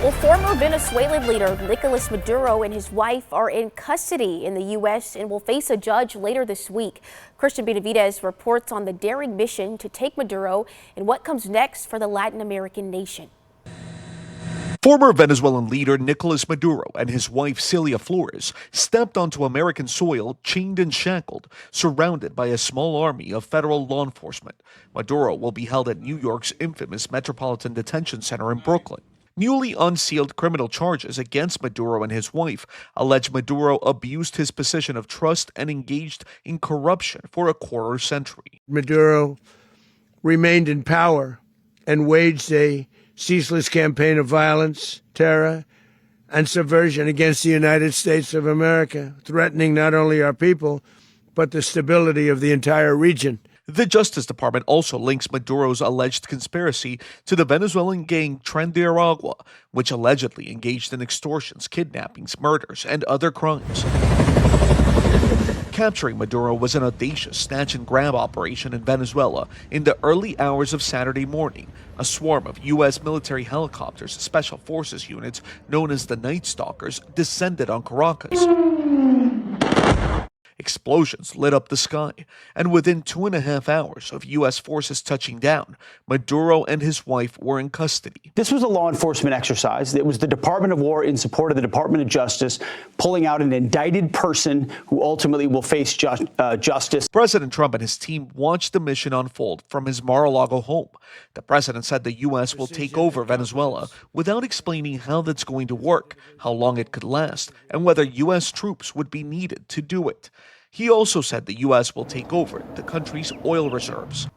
Well, former Venezuelan leader Nicolás Maduro and his wife are in custody in the U.S. and will face a judge later this week. Christian Benavidez reports on the daring mission to take Maduro and what comes next for the Latin American nation. Former Venezuelan leader Nicolás Maduro and his wife Celia Flores stepped onto American soil chained and shackled, surrounded by a small army of federal law enforcement. Maduro will be held at New York's infamous Metropolitan Detention Center in Brooklyn. Newly unsealed criminal charges against Maduro and his wife allege Maduro abused his position of trust and engaged in corruption for a quarter century. Maduro remained in power and waged a ceaseless campaign of violence, terror, and subversion against the United States of America, threatening not only our people, but the stability of the entire region. The Justice Department also links Maduro's alleged conspiracy to the Venezuelan gang Tren de Aragua, which allegedly engaged in extortions, kidnappings, murders, and other crimes. Capturing Maduro was an audacious snatch-and-grab operation in Venezuela in the early hours of Saturday morning. A swarm of U.S. military helicopters, special forces units known as the Night Stalkers, descended on Caracas. Explosions lit up the sky, and within 2.5 hours of U.S. forces touching down, Maduro and his wife were in custody. This was a law enforcement exercise. It was the Department of War in support of the Department of Justice pulling out an indicted person who ultimately will face justice. President Trump and his team watched the mission unfold from his Mar-a-Lago home. The president said the U.S. will take over Venezuela without explaining how that's going to work, how long it could last, and whether U.S. troops would be needed to do it. He also said the U.S. will take over the country's oil reserves.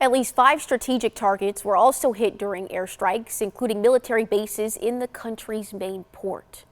At least 5 strategic targets were also hit during airstrikes, including military bases in the country's main port.